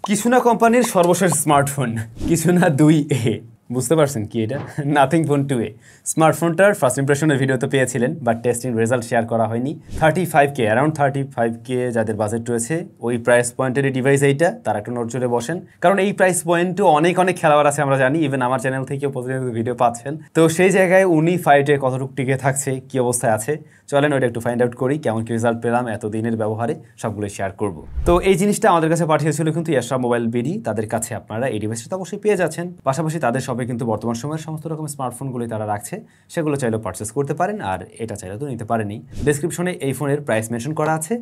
কিছুনা কোম্পানির সর্বশেষ স্মার্টফোন কিছুনা 2A বুঝতে পারছেন কি এটা নাথিং ফোন 2A স্মার্টফোনটার ফার্স্ট ইমপ্রেশনের ভিডিও তো পেয়েছিলেন বাট টেস্টিং রেজাল্ট শেয়ার করা হয়নি 35K অ্যারাউন্ড 35K যাদের বাজেট রয়েছে ওই প্রাইস পয়েন্টের ডিভাইস এইটা তারা একটু নজরে বসেন কারণ এই প্রাইস পয়েন্টও অনেক খেলোয়াড় আছে আমরা জানি ইভেন আমার চ্যানেল থেকেও প্রতিনিয়ত ভিডিও পাচ্ছেন তো সেই জায়গায় উনি ফাইটে কতটুকু টিকে থাকছে কি অবস্থায় আছে চলেন ওইটা একটু ফাইন্ড আউট করি কেমন কি রেজাল্ট পেলাম এতদিনের ব্যবহারে সবগুলো শেয়ার করব তো এই জিনিসটা আমাদের কাছে পাঠিয়েছিল কিন্তু ইয়াসরা মোবাইল বিডি তাদের কাছে আপনারা এই ডিভাইসটা তো অবশ্যই পেয়ে যাচ্ছেন পাশাপাশি তাদের শপে কিন্তু বর্তমান সময়ের সমস্ত রকমের স্মার্টফোনগুলোই তারা রাখছে সেগুলো চাইলেও পারচেস করতে পারেন আর এটা চাইলেও তো নিতে পারেনি ডেসক্রিপশনে এই ফোনের প্রাইস মেনশন করা আছে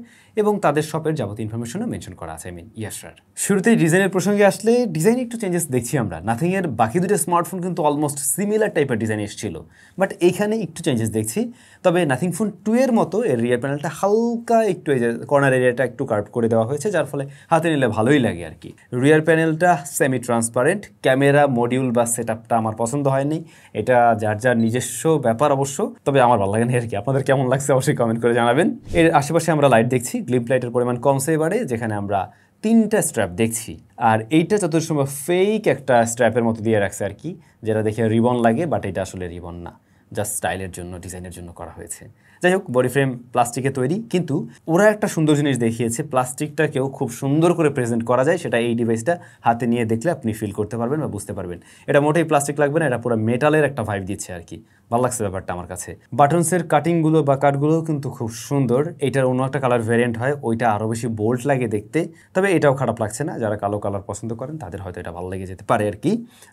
এবং তাদের শপের যাবতীয় ইনফরমেশনও মেনশন করা আছে ইয়াসরার শুরুতেই ডিজাইনের প্রসঙ্গে আসলে ডিজাইনে একটু চেঞ্জেস দেখছি আমরা নাথিং এর বাকি দুটো স্মার্টফোন কিন্তু অলমোস্ট সিমিলার টাইপের ডিজাইন এসেছিল বাট এইখানে একটু চেঞ্জেস দেখছি তবে নাথিং ফোন 2 এর মতো এর রিয়ার প্যানেলটা হালকা একটু এই যে কর্নার এরিয়াটা একটু কার্ভ করে দেওয়া হয়েছে যার ফলে হাতে নিলে ভালোই লাগে আর কি রিয়ার প্যানেলটা সেমি ট্রান্সপারেন্ট ক্যামেরা মডিউল বা সেটআপটা আমার পছন্দ হয়নি এটা যার যার নিজস্ব ব্যাপার অবশ্য তবে আমার ভালো লাগে না আর কি আপনাদের কেমন লাগছে অবশ্যই কমেন্ট করে জানাবেন এর আশেপাশে আমরা লাইট দেখছি গ্লিপ লাইটের পরিমাণ কমছে এবারে যেখানে আমরা 3টা স্ট্র্যাপ দেখছি আর এইটা যতদূর সম্ভব ফেক একটা স্ট্র্যাপের মতো দিয়ে রাখছে আর কি যেটা দেখে রিবন লাগে বাট এটা আসলে রিবন না জাস্ট স্টাইলের জন্য ডিজাইনের জন্য করা হয়েছে যাই হোক বডি ফ্রেম প্লাস্টিকে তৈরি কিন্তু ওরা একটা সুন্দর জিনিস দেখিয়েছে প্লাস্টিকটাকেও খুব সুন্দর করে প্রেজেন্ট করা যায় সেটা এই ডিভাইসটা হাতে নিয়ে দেখলে আপনি ফিল করতে পারবেন বা বুঝতে পারবেন এটা মোটেই প্লাস্টিক লাগবে না এটা পুরো মেটালের একটা ভাইব দিচ্ছে আর কি ভালো লাগছে ব্যাপারটা আমার কাছে বাটনসের কাটিংগুলো বা কাটগুলো কিন্তু খুব সুন্দর এইটার অন্য একটা কালার ভ্যারিয়েন্ট হয় ওইটা আরও বেশি বোল্ড লাগে দেখতে তবে এটাও খারাপ লাগছে না যারা কালো কালার পছন্দ করেন তাদের হয়তো এটা ভালো লেগে যেতে পারে আর কি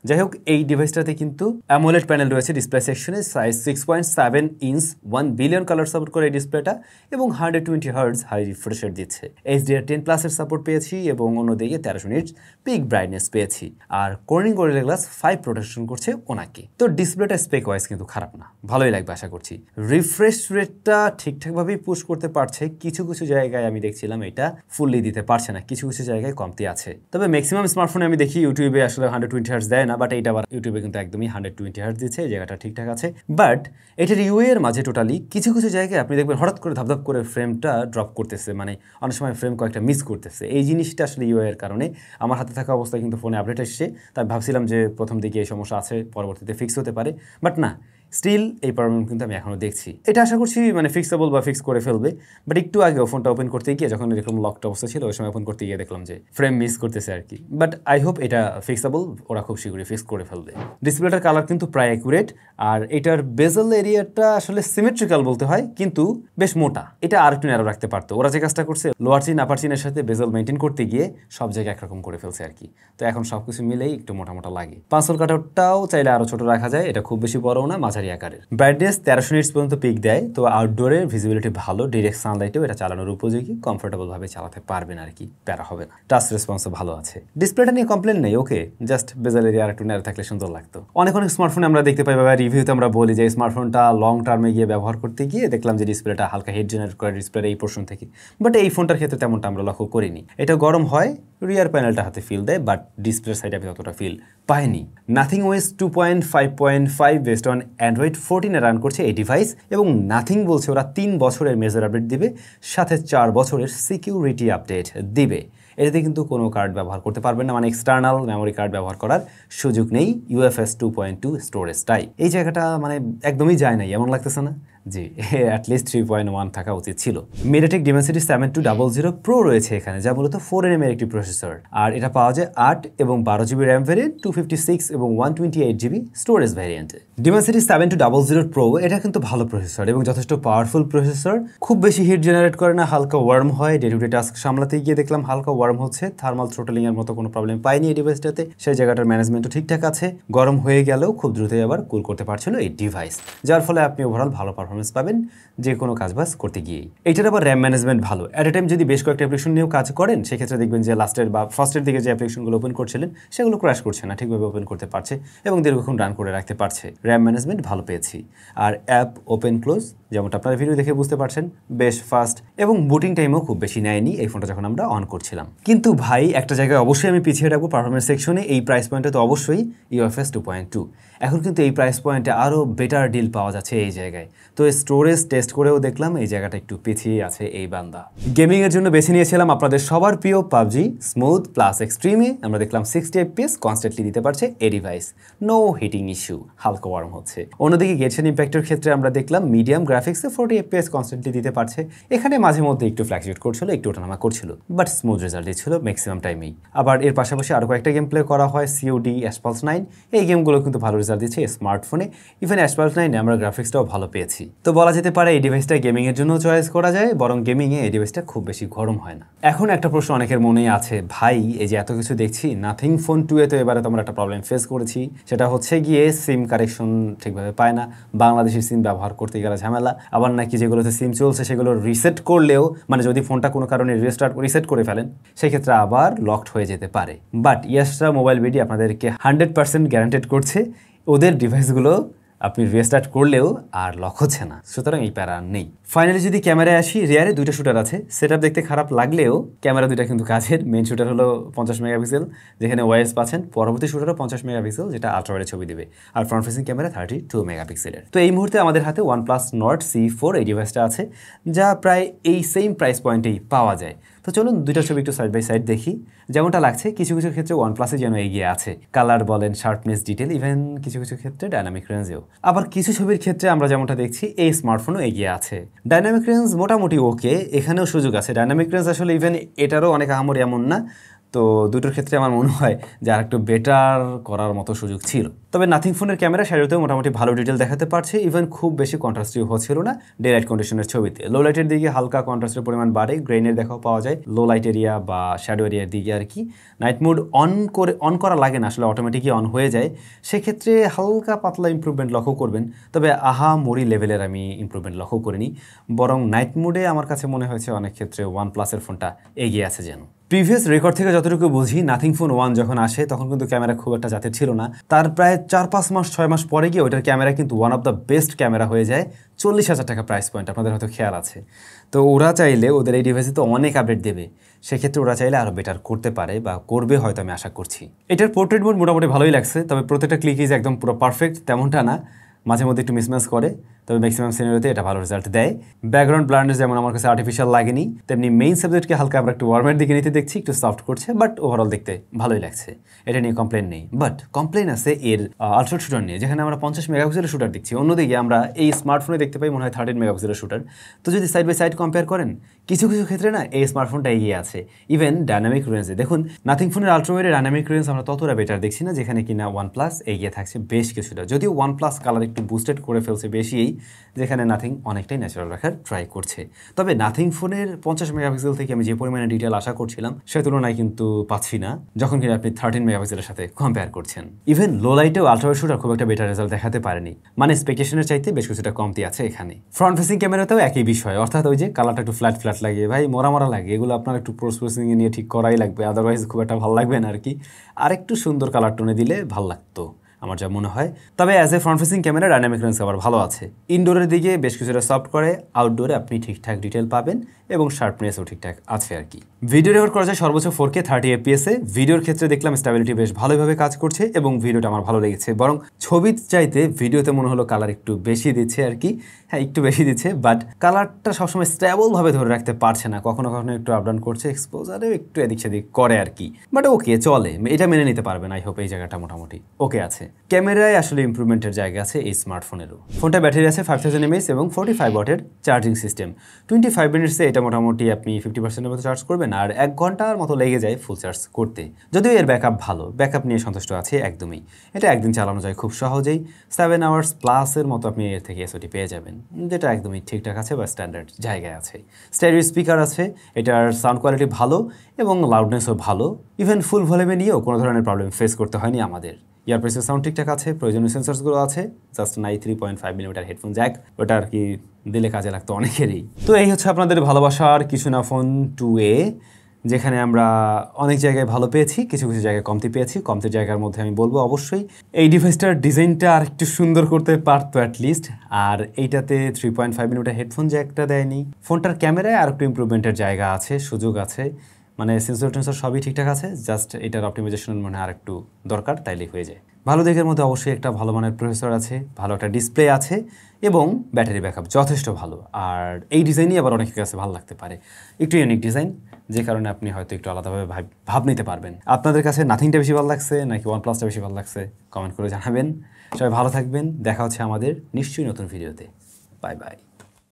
যাই হোক এই ডিভাইসটাতে কিন্তু অ্যামোলেড প্যানেল রয়েছে ডিসপ্লে সেকশনে size 6.7 inch 1 billion colour support করে এই ডিসপ্লেটা এবং 120 হার্টজ হাই রিফ্রেশ রেট দিচ্ছে HDR10 প্লাসের সাপোর্ট পেয়েছি এবং অন্যদিকে 1300 নিটস পিক ব্রাইটনেস পেয়েছি আর কর্নিং গরিলা গ্লাস 5 প্রোটেকশন করছে ওনাকে তো ডিসপ্লেটা স্পেক ওয়াইজ কিন্তু খারাপ না ভালোই লাগবে আশা করছি রিফ্রেশ রেটটা ঠিকঠাকভাবেই পুশ করতে পারছে কিছু কিছু জায়গায় আমি দেখছিলাম এটা ফুললি দিতে পারছে না কিছু কিছু জায়গায় কমতি আছে তবে ম্যাক্সিমাম স্মার্টফোনে আমি দেখি ইউটিউবে আসলে 120 হার্টজ দেয় না বাট এইটা আবার ইউটিউবে কিন্তু একদমই 120 হার্টজ দিচ্ছে এই জায়গাটা ঠিকঠাক আছে বাট এটার ইউআই এর মাঝে টোটালি কিছু কিছু জায়গায় আপনি দেখবেন হঠাৎ করে ধাপধাপ করে ফ্রেমটা ড্রপ করতেছে মানে অনেক সময় ফ্রেম কয়েকটা মিস করতেছে এই জিনিসটা আসলে ইউআই এর কারণে আমার হাতে থাকা অবস্থায় কিন্তু ফোনে আপডেট এসছে তাই ভাবছিলাম যে প্রথম দিকে এই সমস্যা আছে পরবর্তীতে ফিক্স হতে পারে বাট না স্টিল এই প্রবলেম কিন্তু আমি এখনও দেখছি এটা আশা করছি মানে ফিক্সেবল বা ফিক্স করে ফেলবে বাট একটু আগেও ফোনটা ওপেন করতে গিয়ে যখন এরকম লকড অবস্থা ছিল ওই সময় ওপেন করতে গিয়ে দেখলাম যে ফ্রেম মিস করতেছে আর কি বাট আই হোপ এটা ফিক্সেবল ওরা খুব শীঘ্রই ফিক্স করে ফেলবে ডিসপ্লেটার কালার কিন্তু প্রায় অ্যাকুরেট আর এটার বেজেল এরিয়াটা আসলে সিমেট্রিক্যাল বলতে হয় কিন্তু বেশ মোটা এটা আর একটু ন্যারো রাখতে পারতো ওরা যে কাজটা করছে লোয়ার চিন আপার চিনের সাথে বেজেল মেনটেন করতে গিয়ে সব জায়গায় একরকম করে ফেলছে আর কি তো এখন সবকিছু মিলেই একটু মোটা মোটা লাগে পাঁচল কাটআউটটাও চাইলে আরো ছোট রাখা যায় এটা খুব বেশি বড়ও না মাঝারি আকারের ব্রাইটনেস 1300 নিটস পর্যন্ত পিক দেয় তো আউটডোরের ভিজিবিলিটি ভালো ডিরেক্ট সানলাইটেও এটা চালানোর উপযোগী কমফোর্টেবল ভাবে চালাতে পারবেন আর কি প্যারা হবে না টাচ রেসপন্সও ভালো আছে ডিসপ্লেটা নিয়ে কমপ্লেন নেই ওকে জাস্ট বেজেল এরিয়া আর একটু ন্যারো থাকলে সুন্দর লাগতো অনেক স্মার্টফোনে আমরা দেখতে পাই বা রিভিউতে আমরা বলি যে স্মার্টফোনটা লং টার্মে গিয়ে ব্যবহার করতে গিয়ে দেখলাম যে ডিসপ্লেটা হালকা হিট জেনারেট করে ডিসপ্লের এই পোর্শন থেকে বাট এই ফোনটার ক্ষেত্রে তেমনটা আমরা লক্ষ্য করিনি এটা গরম হয় রিয়ার প্যানেলটা হাতে ফিল দেয় বাট ডিসপ্লের সাইডে আমি ততটা ফিল পাইনি nothing OS 2.5.5 based on Android 14 A run করছে এই ডিভাইস এবং নাথিং বলছে ওরা 3 বছরের মেজর আপডেট দিবে সাথে 4 বছরের সিকিউরিটি আপডেট দিবে এটাতে কিন্তু কোনো কার্ড ব্যবহার করতে পারবেন না মানে এক্সটার্নাল মেমোরি কার্ড ব্যবহার করার সুযোগ নেই UFS 2.2 স্টোরেজটাই এই জায়গাটা মানে একদমই যায় নাই এমন লাগতেছে না জি অ্যাটলিস্ট 3.1 থাকা উচিত ছিল মিডিয়াটেক ডিমেনসিটি 7200 প্রো রয়েছে এখানে যা মূলত 4nm এর একটি প্রসেসর আর এটা পাওয়া যায় 8 এবং 12GB র্যাম ভ্যারিয়েন্ট 256 এবং 128GB স্টোরেজ ভ্যারিয়েন্টে ডিমেনসিটি 7200 প্রো এটা কিন্তু ভালো প্রসেসর এবং যথেষ্ট পাওয়ারফুল প্রসেসর খুব বেশি হিট জেনারেট করে না হালকা ওয়ার্ম হয় ডে টু ডে টাস্ক সামলাতে গিয়ে দেখলাম হালকা ওয়ার্ম হচ্ছে থার্মাল থ্রোটলিং এর মতো কোনো প্রবলেম পাইনি এই ডিভাইসটাতে সেই জায়গাটার ম্যানেজমেন্টও ঠিকঠাক আছে গরম হয়ে গেলেও খুব দ্রুতই আবার কুল করতে পারছিল এই ডিভাইস যার ফলে আপনি ওভারঅল ভালো পারফরমেন্স পাবেন যে কোনো কাজবাজ করতে গিয়ে এটার আবার র্যাম ম্যানেজমেন্ট ভালো এট এ টাইম যদি বেশ কয়েকটা অ্যাপ্লিকেশন নিয়েও কাজ করেন সেক্ষেত্রে দেখবেন যে লাস্টের বা ফার্স্টের দিকে যে অ্যাপ্লিকেশনগুলো ওপেন করছিলেন সেগুলো ক্র্যাশ করছে না ঠিকভাবে ওপেন করতে পারছে এবং দীর্ঘক্ষণ রান করে রাখতে পারছে র্যাম ম্যানেজমেন্ট ভালো পেয়েছি আর অ্যাপ ওপেন ক্লোজ যেমনটা আপনারা ভিডিও দেখে বুঝতে পারছেন বেশ ফাস্ট এবং বুটিং টাইমও খুব বেশি নেয়নি এই ফোনটা যখন আমরা অন করছিলাম। কিন্তু ভাই একটা জায়গায় অবশ্যই আমি পিছিয়ে রাখবো পারফরমেন্স সেকশনে, এই প্রাইস পয়েন্টে তো অবশ্যই UFS 2.2। এখন কিন্তু এই প্রাইস পয়েন্টে আরও বেটার ডিল পাওয়া যাচ্ছে এই জায়গায়। তো স্টোরেজ টেস্ট করেও দেখলাম এই জায়গাটা একটু পিছিয়ে আছে এই বান্দা। গেমিংয়ের জন্য বেছে নিয়েছিলাম আপনাদের সবার প্রিয় পাবজি স্মুথ প্লাস এক্সট্রিমে। আমরা দেখলাম 60 FPS কনস্ট্যান্টলি দিতে পারছে এই ডিভাইস, নো হিটিং ইস্যু, হালকা ওয়ার্ম হচ্ছে। অন্যদিকে গেটসেন ইম্প্যাক্টের ক্ষেত্রে আমরা দেখলাম মিডিয়াম গ্রাফিক্সে 40 FPS কনস্ট্যান্টলি দিতে পারছে। এখানে মাঝে মধ্যে একটু ফ্ল্যাকচুয়েট করছিল, একটু ওঠানামা করছিল, বাট স্মুথ রেজাল্ট দিচ্ছিল ম্যাক্সিমাম টাইমেই। আবার এর পাশাপাশি আরও কয়েকটা গেম প্লে করা হয়, COD, Asphalt 9, এই গেমগুলো কিন্তু ভালো রেজাল্ট দিচ্ছে স্মার্টফোনে। ইভেন Asphalt 9 আমরা গ্রাফিক্সটাও ভালো পেয়েছি। তো বলা যেতে পারে এই ডিভাইসটা গেমিংয়ের জন্য চয়েস করা যায়, বরং গেমিংয়ে এই ডিভাইসটা খুব বেশি গরম হয় না। এখন একটা প্রশ্ন অনেকের মনেই আছে, ভাই এই যে এত কিছু দেখছি নাথিং ফোন 2 এ তো এবারে তোমরা একটা প্রবলেম ফেস করেছি, সেটা হচ্ছে গিয়ে সিম কারেকশন ঠিকভাবে পায় না, বাংলাদেশি সিম ব্যবহার করতে গেলে ঝামেলা, আবার নাকি যেগুলোতে সিম চলছে সেগুলো রিসেট করলেও মানে যদি ফোনটা কোনো কারণে রিসেট করে ফেলেন সেক্ষেত্রে আবার লকড হয়ে যেতে পারে। বাট ইয়াসরা মোবাইল বিডি আপনাদেরকে 100% গ্যারান্টেড করছে ওদের ডিভাইসগুলো আপনি রিস্টার্ট করলেও আর লক হচ্ছে না, সুতরাং এই প্যারা নেই। ফাইনালি যদি ক্যামেরায় আসি, রিয়ারে 2টা শুটার আছে। সেটআপ দেখতে খারাপ লাগলেও ক্যামেরা 2টা কিন্তু কাজের। মেইন শুটার হলো 50 মেগাপিক্সেল যেখানে ওয়াইএস পাচ্ছেন, পরবর্তী শুটারও 50 মেগাপিক্সেল যেটা আলট্রা ওয়াইডে ছবি দেবে, আর ফ্রন্ট ফেসিং ক্যামেরা 32 মেগাপিক্সেলের। তো এই মুহূর্তে আমাদের হাতে OnePlus Nord C4 এই ডিভাইসটা আছে, যা প্রায় এই সেম প্রাইস পয়েন্টেই পাওয়া যায়। তো চলুন 2টা ছবি একটু সাইড বাই সাইড দেখি। যেমনটা লাগছে কিছু কিছু ক্ষেত্রে OnePlus যেন এগিয়ে আছে, কালার বলেন, শার্পনেস, ডিটেল, ইভেন কিছু কিছু ক্ষেত্রে ডাইনামিক রেঞ্জেও। আবার কিছু ছবির ক্ষেত্রে আমরা যেমনটা দেখছি এই স্মার্টফোনও এগিয়ে আছে। ডাইনামিক রেঞ্জ মোটামুটি ওকে, এখানেও সুযোগ আছে। ডাইনামিক রেঞ্জ আসলে ইভেন এটারও অনেক আহামরি এমন না। তো দুটোর ক্ষেত্রে আমার মনে হয় যে আর একটু বেটার করার মতো সুযোগ ছিল। তবে নাথিং ফোনের ক্যামেরা শ্যাডোতেও মোটামুটি ভালো ডিটেল দেখাতে পারছে, ইভেন খুব বেশি কন্ট্রাস্টিভ হচ্ছিল না ডে লাইট কন্ডিশনের ছবিতে। লো লাইটের দিকে হালকা কন্ট্রাস্টের পরিমাণ বাড়ে, গ্রেনের দেখাও পাওয়া যায় লো লাইট এরিয়া বা শ্যাডো এরিয়ার দিকে আর কি। নাইট মোড অন করা লাগে না, আসলে অটোমেটিকই অন হয়ে যায়। সেক্ষেত্রে হালকা পাতলা ইমপ্রুভমেন্ট লক্ষ্য করবেন, তবে মরি লেভেলের আমি ইমপ্রুভমেন্ট লক্ষ্য করিনি। বরং নাইট মোডে আমার কাছে মনে হয়েছে অনেক ক্ষেত্রে OnePlus-এর ফোনটা এগিয়ে আছে যেন। প্রিভিয়াস রেকর্ড থেকে যতটুকু বুঝি নাথিং ফোন 1 যখন আসে তখন কিন্তু ক্যামেরা খুব একটা জাতের ছিল না। তার প্রায় 4-5 মাস 6 মাস পরে গিয়ে ওইটার ক্যামেরা কিন্তু one of the best camera হয়ে যায়। 40,000 টাকা প্রাইস পয়েন্ট, আপনাদের হয়তো খেয়াল আছে। তো ওরা চাইলে ওদের এই ডিভাইসে তো অনেক আপডেট দেবে, সেক্ষেত্রে ওরা চাইলে আরও বেটার করতে পারে বা করবে হয়তো, আমি আশা করছি। এটার পোর্ট্রেট মোড মোটামুটি ভালোই লাগছে, তবে প্রত্যেকটা ক্লিক ইজ একদম পুরো পারফেক্ট তেমনটা না, মাঝে মধ্যে একটু মিসম্যাচ করে, তবে ম্যাক্সিমাম সিনারিওতে এটা ভালো রেজাল্ট দেয়। ব্যাকগ্রাউন্ড ব্লান্ডনেস যেমন আমার কাছে আর্টিফিশিয়াল লাগেনি, তেমনি মেইন সাবজেক্টকে হালকা আমরা একটু ওয়ার্মের দিকে নিতে দেখছি, একটু সফট করছে, বাট ওভারঅল দেখতে ভালোই লাগছে। এটা নিয়ে কমপ্লেন নেই। বাট কমপ্লেন আছে এর আলট্রা শুটার নিয়ে, যেখানে আমরা 50 মেগাপিক্সেলের শুটার দেখছি, অন্যদিকে আমরা এই স্মার্টফোনে দেখতে পাই মনে হয় 13 মেগাপিক্সেলের শুটার। তো যদি সাইড বাই সাইড কম্পেয়ার করেন, কিছু কিছু ক্ষেত্রে না এই স্মার্টফোনটা এগিয়ে আছে। ইভেন ডাইনামিক রেঞ্জে দেখুন, নাথিং ফোনের আলট্রা ওয়াইডে ডাইনামিক রেঞ্জ আমরা ততটা বেটার দেখছি না, যেখানে কিনা OnePlus এগিয়ে থাকছে বেশ কিছুটা। যদিও OnePlus কালার একটু বুস্টেড করে ফেলছে বেশিই, যেখানে নাথিং অনেকটাই ন্যাচারাল রাখার ট্রাই করছে। তবে নাথিং ফোনের 50 মেগাপিক্সেল থেকে আমি যে পরিমাণে ডিটেল আশা করছিলাম সে তুলনায় কিন্তু পাচ্ছি না, যখন কিনা আপনি 13 মেগাপিক্সেলের সাথে কম্পেয়ার করছেন। ইভেন লো লাইটেও আলট্রাওয়াইড শুটার খুব একটা বেটার রেজাল্ট দেখাতে পারেনি, মানে স্পেকেশনের চাইতে বেশ কিছুটা কমতি আছে এখানে। ফ্রন্ট ফেসিং ক্যামেরাতেও একই বিষয়, অর্থাৎ ওই যে কালারটা একটু ফ্ল্যাট ফ্ল্যাট লাগে, ভাই মরা লাগে, এগুলো আপনার একটু পোস্ট প্রসেসিং নিয়ে ঠিক করাই লাগবে, আদারওয়াইজ খুব একটা ভালো লাগবে না আর কি। আর একটু সুন্দর কালার টোনে দিলে ভালো লাগতো আমার যা মনে হয়। তবে as a front facing camera dynamic range আবার ভালো আছে। ইনডোরের দিকে বেশ কিছুটা সফট করে, আউটডোরে আপনি ঠিকঠাক ডিটেল পাবেন এবং শার্পনেসও ঠিকঠাক আছে আর কি। ভিডিও রেকর্ড করা যায় সর্বোচ্চ 4K 30 FPS-এ। ভিডিওর ক্ষেত্রে দেখলাম স্টেবিলিটি বেশ ভালোভাবে কাজ করছে এবং ভিডিওটা আমার ভালো লেগেছে, বরং ছবির চাইতে ভিডিওতে মনে হলো কালার একটু বেশি দিচ্ছে আর কি। হ্যাঁ, একটু বেশি দিচ্ছে, বাট কালারটা সবসময় স্টেবলভাবে ধরে রাখতে পারছে না, কখনো কখনো একটু আপ ডাউন করছে, এক্সপোজারেও একটু এদিক সেদিক করে আর কি। বাট ওকে, চলে, এটা মেনে নিতে পারবেন। আই হোপ এই জায়গাটা মোটামুটি ওকে আছে। ক্যামেরায় আসলে ইমপ্রুভমেন্টের জায়গা আছে এই স্মার্টফোনেরও। ফোনটা ব্যাটারি আছে 5000 mAh এবং 45 ওয়াটের চার্জিং সিস্টেম। 25 মিনিটসে এটা মোটামুটি আপনি 50%-এর মতো চার্জ করবেন, আর 1 ঘন্টার মতো লেগে যায় ফুল চার্জ করতে। যদিও এর ব্যাকআপ ভালো, ব্যাকআপ নিয়ে সন্তুষ্ট আছে একদমই। এটা একদিন চালানো যায় খুব সহজেই, 7 আওয়ার্স প্লাসের মতো আপনি এর থেকে SOT পেয়ে যাবেন, যেটা একদমই ঠিকঠাক আছে বা স্ট্যান্ডার্ড জায়গায় আছে। স্টেরিও স্পিকার আছে, এটার সাউন্ড কোয়ালিটি ভালো এবং লাউডনেসও ভালো। ইভেন ফুল ভলিউমে নিয়েও কোনো ধরনের প্রবলেম ফেস করতে হয়নি আমাদের। ইয়ারপ্রেসের সাউন্ড ঠিকঠাক আছে, প্রয়োজনীয় সেন্সরসগুলো আছে, জাস্ট 3.5mm হেডফোন জ্যাক, ওটা আর কি দিলে কাজে লাগতো অনেকেরই। তো এই হচ্ছে আপনাদের ভালোবাসার কিছু না ফোন 2A, যেখানে আমরা অনেক জায়গায় ভালো পেয়েছি, কিছু কিছু জায়গায় কমতি পেয়েছি। কমতির জায়গার মধ্যে আমি বলবো অবশ্যই এই ডিভাইসটার ডিজাইনটা আর একটু সুন্দর করতে পারতো অ্যাটলিস্ট। আর এইটাতে 3.5 মিনিটের হেডফোন জ্যাকটা দেয়নি। ফোনটার ক্যামেরায় আর একটু ইমপ্রুভমেন্টের জায়গা আছে, সুযোগ আছে, মানে সেন্সর টেন্সর সবই ঠিকঠাক আছে, জাস্ট এটার অপটিমাইজেশন মনে হয় আর একটু দরকার, তাইলে হয়ে যায়। ভালো দিকের মধ্যে অবশ্যই একটা ভালো মানের প্রসেসর আছে, ভালো একটা ডিসপ্লে আছে এবং ব্যাটারি ব্যাকআপ যথেষ্ট ভালো। আর এই ডিজাইনই আবার অনেকের কাছে ভালো লাগতে পারে, একটু ইউনিক ডিজাইন, যে কারণে আপনি হয়তো একটু আলাদাভাবে ভাব নিতে পারবেন। আপনাদের কাছে নাথিংটা বেশি ভালো লাগছে নাকি OnePlusটা বেশি ভালো লাগছে কমেন্ট করে জানাবেন। সবাই ভালো থাকবেন, দেখা হচ্ছে আমাদের নিশ্চয়ই নতুন ভিডিওতে। Bye bye.